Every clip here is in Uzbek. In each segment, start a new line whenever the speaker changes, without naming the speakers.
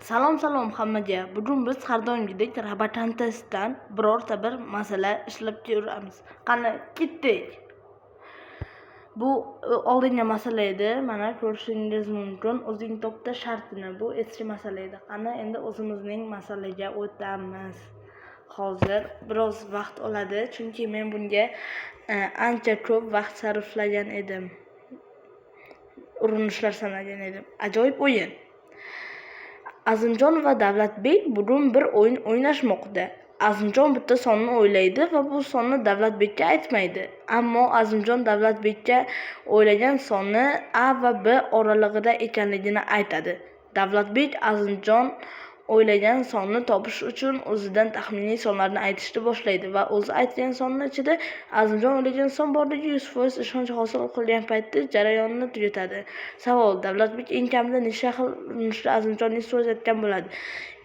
Salom hammaga. Bugun biz har doimgidek Robotan testdan birorta bir masala ishlab ko'ramiz. Qani ketdik. Bu oldingi masala edi. Mana ko'rishingiz mumkin. O'zing topda shartini. Bu eski masala edi. Qani endi o'zimizning masalaga o'tamiz. Hozir biroz vaqt oladi, chunki men bunga ancha ko'p vaqt sarflagan edim. Urinishlar sanagan edim. Ajoyib o'yin. Azimjon va Davlatbek bugun bir o'yin o'ynashmoqda. Azimjon bitta sonni o'ylaydi va bu sonni Davlatbekka aytmaydi. Ammo Azimjon Davlatbekka o'ylagan sonni A va B oralig'ida ekanligini aytadi. Davlatbek Azimjon o'ylagan sonni topish uchun o'zidan taxminiy sonlarni aytishni boshlaydi va o'zi aytgan sonning ichida Azimjon o'ylagan son borligi 100% ishonch hosil qilgan paytda jarayonni tugatadi. Savol: Davlatbek eng kamida necha xil urinishda Azimjonning so'z aytgan bo'ladi?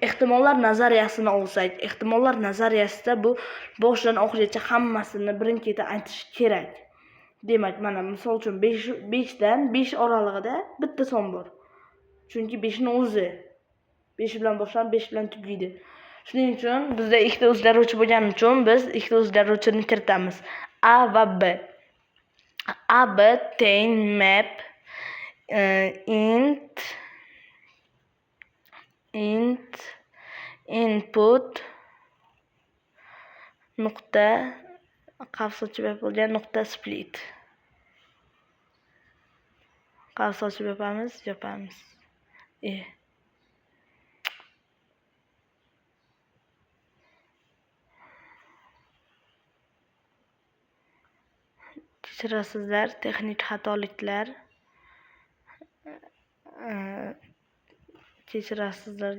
Ehtimollar nazariyasini olsak, ehtimollar nazariyasida bu boshdan oxirigacha hammasini birin-ketin aytish kerak. Demak, mana misol uchun 5 dan 5 oralig'ida bitta son bor. Chunki 5 ning o'zi 5 bilan boshlanib 5 bilan tugaydi. Shuning uchun bizda ikkita o'zgaruvchi bo'lgani uchun biz ikkita o'zgaruvchini kiritamiz. A va B. A B teng map int input nuqta qavs ochib yopilgan nuqta split. Qavs ochib yopamiz. Kechirasizlar, texnik xatoliklar. Kechirasizlar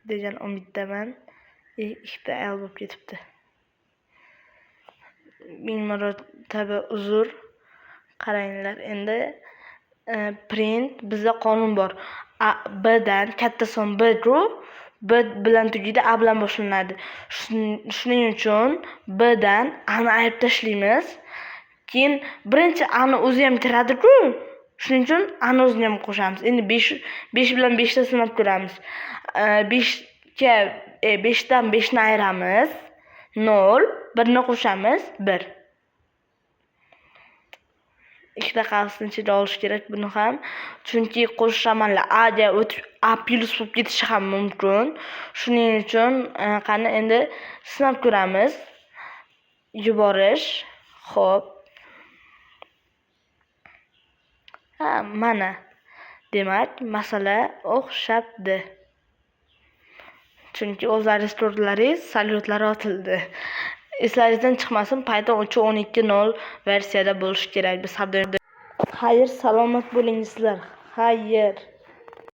degan umiddaman. Ikkita ayol bo'lib ketibdi. Ming marotaba uzr. Qaranglar, endi print bizda qonun bor. B dan katta son B-ku, B bilan tugaydi, A bilan boshlanadi. Shuning uchun B dan A'ni ayirib tashlaymiz. Keyin birinchi A'ni o'zi ham kiradi-ku. Shuning uchun A'ni o'zini ham qo'shamiz. Endi 5 bilan 5 ta sinab ko'ramiz. 5 dan 5 ni ayiramiz. 0, 1 ni qo'shamiz, 1. Ikkita qavsni ichida olish kerak buni ham. Chunki qo'shish amallar A ga o'tib A+ bo'lib ketishi ham mumkin. Shuning uchun qani endi sinab ko'ramiz. Yuborish. Xo'p. Mana. Demak, masala o'xshabdi. Chunki o'zlaringiz ko'rdingiz, salyutlar otildi. Eslaringizdan chiqmasin, Python 3.12.0 versiyada bo'lishi kerak. Biz har doim. Xayr, salomat bo'lingizlar. Xayr.